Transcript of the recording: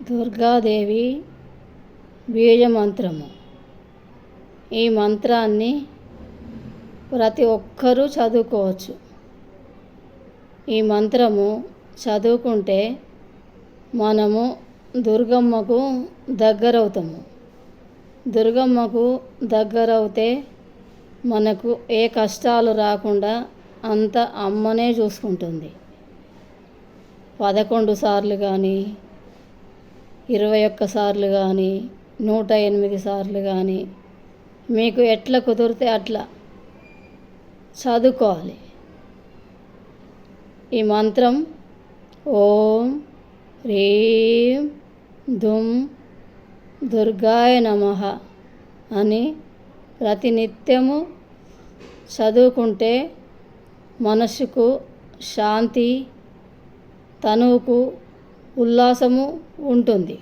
దుర్గాదేవి బీజమంత్రము. ఈ మంత్రాన్ని ప్రతి ఒక్కరూ చదువుకోవచ్చు. ఈ మంత్రము చదువుకుంటే మనము దుర్గమ్మకు దగ్గరవుతాము. దుర్గమ్మకు దగ్గరవుతే మనకు ఏ కష్టాలు రాకుండా అంత అమ్మనే చూసుకుంటుంది. 11 సార్లు కానీ, 21 సార్లు కానీ, 108 సార్లు కానీ మీకు ఎట్లా కుదిరితే అట్లా చదువుకోవాలి. ఈ మంత్రం ఓం హ్రీం దుం దుర్గాయ నమః అని ప్రతినిత్యము చదువుకుంటే మనసుకు శాంతి, తనువుకు ఉల్లాసము ఉంటుంది.